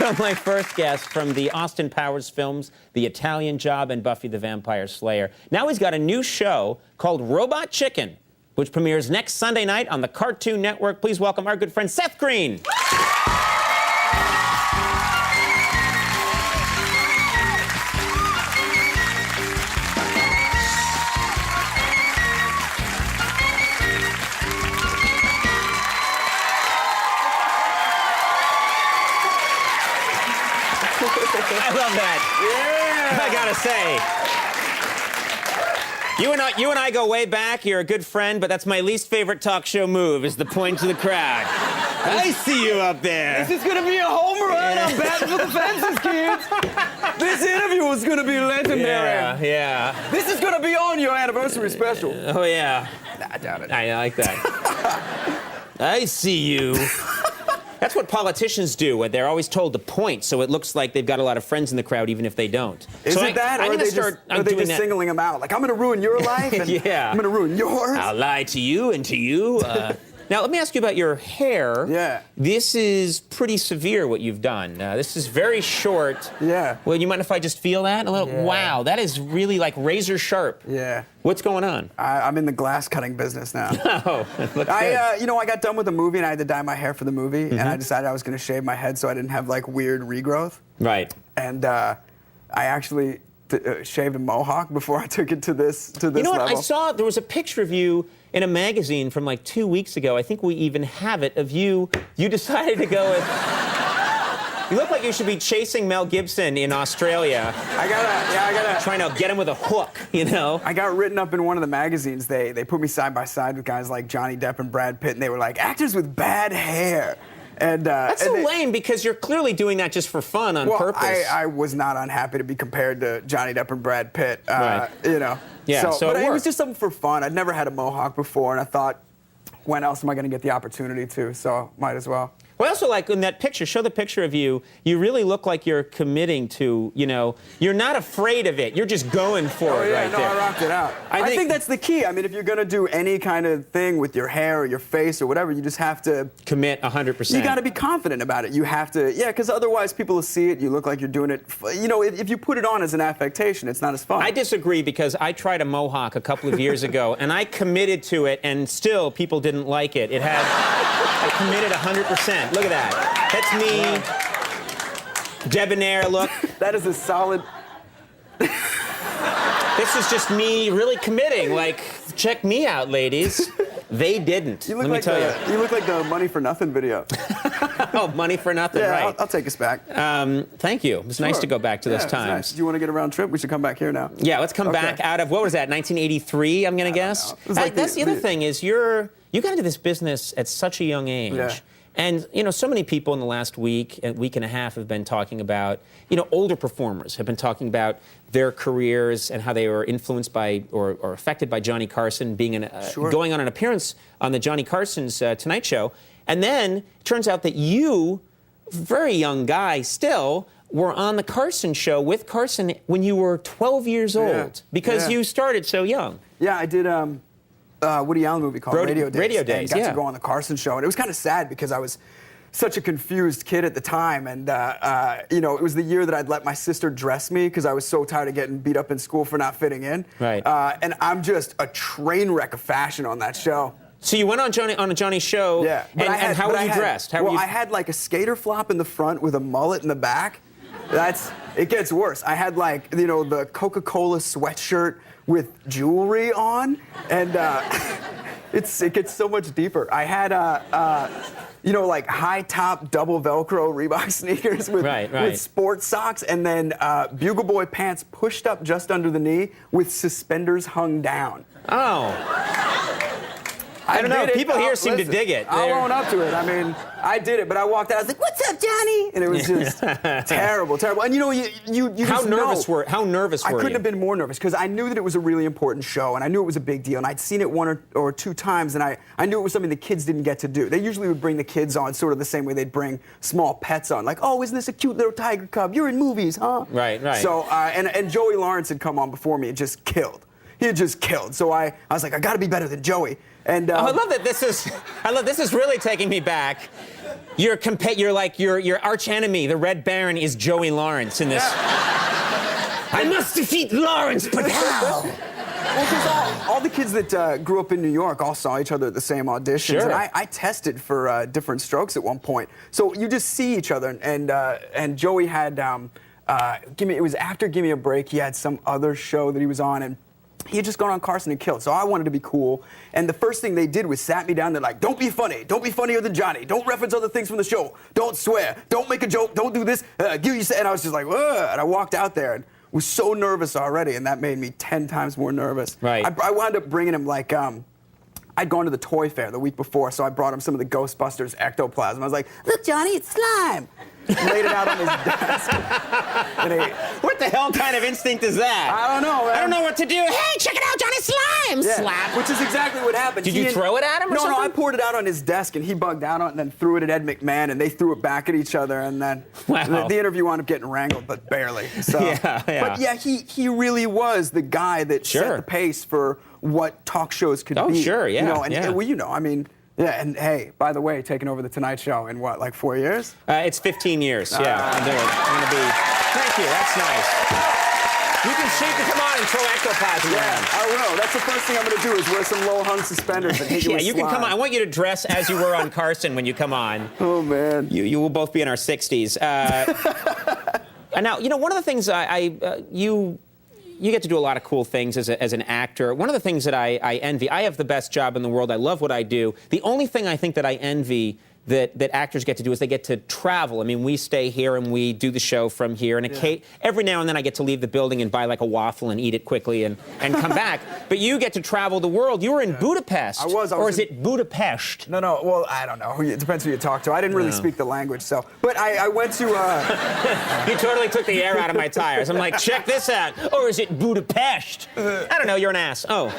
So my first guest from the Austin Powers films, The Italian Job and Buffy the Vampire Slayer. Now he's got a new show called Robot Chicken, which premieres next Sunday night on the Cartoon Network. Please welcome our good friend Seth Green. I love that. Yeah. I gotta say, you and I go way back. You're a good friend, but that's my least favorite talk show move, is the point to the crowd. I see you up there. This is gonna be a home run. I'm batting for the fences, kids. This interview is gonna be legendary. Yeah. This is gonna be on your anniversary special. Oh, yeah. Nah, I doubt it. I like that. I see you. That's what politicians do, when they're always told to point, so it looks like they've got a lot of friends in the crowd, even if they don't. Is it that, or are they just singling them out? Like, I'm going to ruin your life, and yeah. I'm going to ruin yours? I'll lie to you and to you. Now, let me ask you about your hair. Yeah. This is pretty severe, what you've done. This is very short. Yeah. Well, you mind if I just feel that a little? Yeah. Wow, that is really like razor sharp. Yeah. What's going on? I'm in the glass cutting business now. Oh, looks good. I got done with the movie, and I had to dye my hair for the movie, and I decided I was going to shave my head so I didn't have, like, weird regrowth. Right. And I actually shaved a mohawk before I took it to this level. You know what? I saw there was a picture of you in a magazine from like 2 weeks ago. I think we even have it of you. You decided to go with. You look like you should be chasing Mel Gibson in Australia. I gotta. Trying to get him with a hook, you know? I got written up in one of the magazines. They put me side by side with guys like Johnny Depp and Brad Pitt, and they were like, actors with bad hair. And that's so lame, because you're clearly doing that just for fun on purpose. I was not unhappy to be compared to Johnny Depp and Brad Pitt. Right. You know. Yeah, so but it was just something for fun. I'd never had a mohawk before, and I thought, when else am I going to get the opportunity to? So might as well. Well, I also like in that picture, show the picture of you, you really look like you're committing to, you know, you're not afraid of it. You're just going for it right there. I rocked it out. I think that's the key. I mean, if you're going to do any kind of thing with your hair or your face or whatever, you just have to commit 100%. You got to be confident about it. You have to, because otherwise people will see it. You look like you're doing it. You know, if you put it on as an affectation, it's not as fun. I disagree, because I tried a mohawk a couple of years ago, and I committed to it, and still people didn't like it. It had, I committed 100%. Look at that. That's me. Debonair look. That is a solid. This is just me really committing. Like, check me out, ladies. They didn't. Let me tell you. You look like the Money for Nothing video. Oh, Money for Nothing, right. I'll take us back. Thank you. It's nice to go back to those times. Nice. Do you want to get a round trip? We should come back here now. Yeah, let's come back out of, what was that, 1983, I'm going to guess? Like that's the other thing, is you got into this business at such a young age. Yeah. And, you know, so many people in the last week and a half have been talking about, you know, older performers have been talking about their careers and how they were influenced by or affected by Johnny Carson being going on an appearance on the Johnny Carson's Tonight Show. And then it turns out that you, very young guy still, were on the Carson show with Carson when you were 12 years old, because you started so young. Yeah, I did Woody Allen movie called Radio Days. Radio Days, and got to go on the Carson show, and it was kind of sad because I was such a confused kid at the time, and you know, it was the year that I'd let my sister dress me because I was so tired of getting beat up in school for not fitting in. Right. And I'm just a train wreck of fashion on that show. So you went on a Johnny show, and how were you dressed? I had like a skater flop in the front with a mullet in the back. It gets worse. I had, like, you know, the Coca-Cola sweatshirt with jewelry on, and it gets so much deeper. I had you know, like high-top double Velcro Reebok sneakers with sports socks, and then Bugle Boy pants pushed up just under the knee with suspenders hung down. Oh. I don't know. People here seem to dig it. I'll own up to it. I mean, I did it, but I walked out. I was like, "What's up, Johnny?" And it was just terrible. And you know, you how nervous were you? I couldn't have been more nervous because I knew that it was a really important show, and I knew it was a big deal, and I'd seen it one or two times, and I knew it was something the kids didn't get to do. They usually would bring the kids on sort of the same way they'd bring small pets on, like, "Oh, isn't this a cute little tiger cub? You're in movies, huh?" Right. So and Joey Lawrence had come on before me and just killed. He had just killed. So I was like, I got to be better than Joey. And I love that this is really taking me back. You're like your arch enemy, the Red Baron, is Joey Lawrence in this. I must defeat Lawrence, but how? Well, because all the kids that grew up in New York all saw each other at the same auditions, Sure. and I tested for different strokes at one point. So you just see each other, and Joey had it was after Give Me a Break. He had some other show that he was on, and he had just gone on Carson and Killed. So I wanted to be cool, and the first thing they did was sat me down. They're like, "Don't be funny. Don't be funnier than Johnny. Don't reference other things from the show. Don't swear. Don't make a joke. Don't do this. And I was just like, ugh, and I walked out there and was so nervous already, and that made me 10 times more nervous. Right. I wound up bringing him like, I'd gone to the toy fair the week before, so I brought him some of the Ghostbusters ectoplasm. I was like, look, Johnny, it's slime. Laid it out on his desk. What the hell kind of instinct is that? I don't know, man. I don't know what to do. Hey, check it out, Johnny Slime! Yeah, Slap. which is exactly what happened. Did you throw it at him or something? No, I poured it out on his desk, and he bugged out on it and then threw it at Ed McMahon, and they threw it back at each other, and then the interview wound up getting wrangled, but barely. So, yeah. But yeah, he really was the guy that set the pace for what talk shows could be. Oh, sure, yeah. I mean, yeah, and hey, by the way, taking over the Tonight Show in what, like 4 years? It's 15 years, yeah. I'm going to be. Thank you, that's nice. You can shake to come on and throw ectoplasm around. Yeah, I will. That's the first thing I'm going to do is wear some low-hung suspenders and hit you with you slime. can come on. I want you to dress as you were on Carson when you come on. Oh, man. You will both be in our 60s. And now, one of the things you get to do a lot of cool things as an actor. One of the things that I envy, I have the best job in the world. I love what I do. The only thing I think that I envy that actors get to do is they get to travel. I mean, we stay here and we do the show from here. And every now and then I get to leave the building and buy like a waffle and eat it quickly and come back. But you get to travel the world. You were in Budapest. I was or is it Budapest? No. Well, I don't know. It depends who you talk to. I didn't really speak the language, so. But I went to. You totally took the air out of my tires. I'm like, check this out. Or is it Budapest? I don't know. You're an ass. Oh.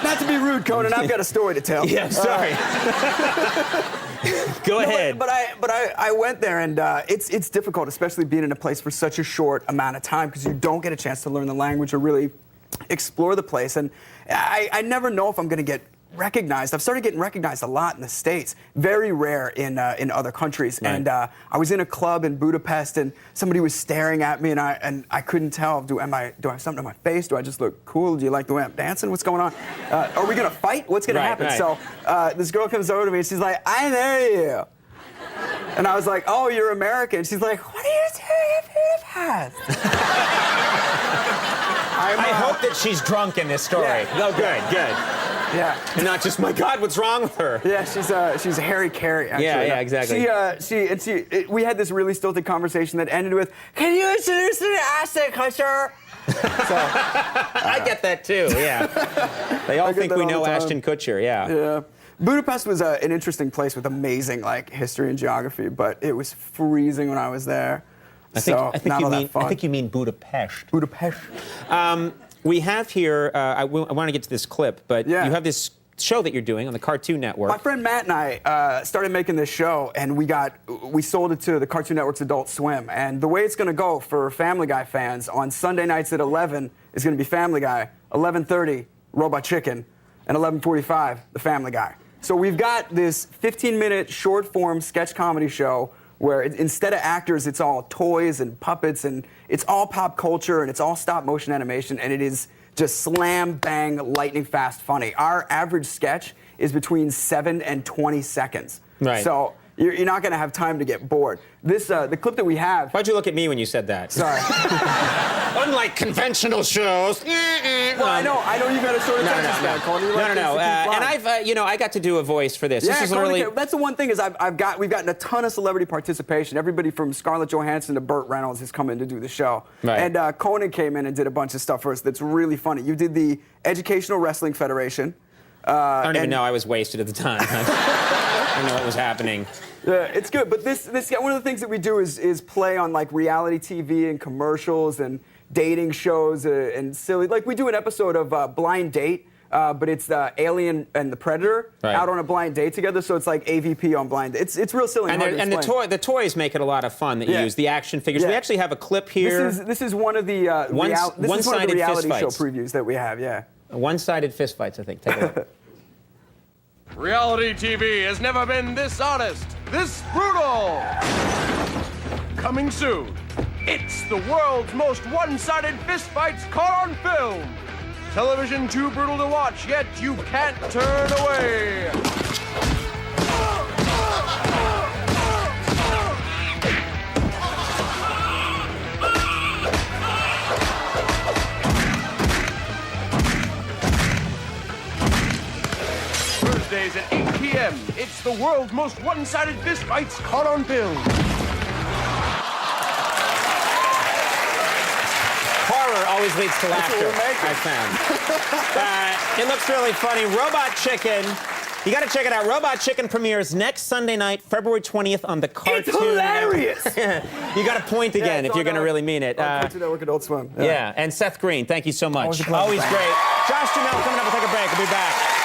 Not to be rude, Conan, I've got a story to tell. Yeah, sorry. Go ahead. But I went there, and it's difficult, especially being in a place for such a short amount of time, because you don't get a chance to learn the language or really explore the place. And I never know if I'm going to get recognized. I've started getting recognized a lot in the States. Very rare in other countries. Right. And I was in a club in Budapest, and somebody was staring at me, and I couldn't tell. Do I have something on my face? Do I just look cool? Do you like the way I'm dancing? What's going on? Are we gonna fight? What's gonna happen? Right. So this girl comes over to me, and she's like, "I know you." And I was like, "Oh, you're American." She's like, "What are you doing in Budapest?" I hope that she's drunk in this story. Yeah. Oh, good. Yeah. And not just, my God, what's wrong with her? Yeah, she's a Harry Carey, actually. Yeah, exactly. We had this really stilted conversation that ended with, "Can you introduce me to Ashton Kutcher?" So, I get that too, yeah. They all think we know Ashton Kutcher, yeah. Yeah. Budapest was an interesting place with amazing history and geography, but it was freezing when I was there. I think you mean Budapest. Budapest. We have here, I want to get to this clip, but you have this show that you're doing on the Cartoon Network. My friend Matt and I started making this show, and we sold it to the Cartoon Network's Adult Swim. And the way it's going to go for Family Guy fans, on Sunday nights at 11 is going to be Family Guy, 11:30 Robot Chicken, and 11:45 The Family Guy. So we've got this 15-minute short-form sketch comedy show where instead of actors, it's all toys and puppets, and it's all pop culture, and it's all stop-motion animation, and it is just slam, bang, lightning fast funny. Our average sketch is between 7 and 20 seconds. Right. So you're not going to have time to get bored. The clip that we have... Why'd you look at me when you said that? Sorry. Unlike conventional shows. Well, I know you got a short attention span, Conan. No. And I've, I got to do a voice for this. Yeah, this is really... That's the one thing is we've gotten a ton of celebrity participation. Everybody from Scarlett Johansson to Burt Reynolds has come in to do the show. Right. And Conan came in and did a bunch of stuff for us that's really funny. You did the Educational Wrestling Federation. I don't even know. I was wasted at the time. I don't know what was happening. Yeah, it's good. But this one of the things that we do is play on reality TV and commercials and dating shows and silly. We do an episode of Blind Date, but it's the Alien and the Predator out on a blind date together. So it's like AVP on blind. It's real silly. And the toys make it a lot of fun that you use. The action figures. We actually have a clip here. This is one of the one-sided reality fist show fights. previews that we have. Yeah. One-sided fist fights, I think. Take a look. Reality TV has never been this honest, this brutal. Coming soon, it's the world's most one-sided fistfights caught on film. Television too brutal to watch, yet you can't turn away. Thursdays at 8 p.m. It's the world's most one-sided fistfights caught on film. Horror always leads to laughter, what we're making. I found. It looks really funny. Robot Chicken. You got to check it out. Robot Chicken premieres next Sunday night, February 20th on the Cartoon. It's hilarious. You got to point again if you're going to really mean it. Cartoon Network, Adult Swim. Yeah, and Seth Green, thank you so much. Always a pleasure. Always great. Josh Duhamel coming up. We'll take a break. We'll be back.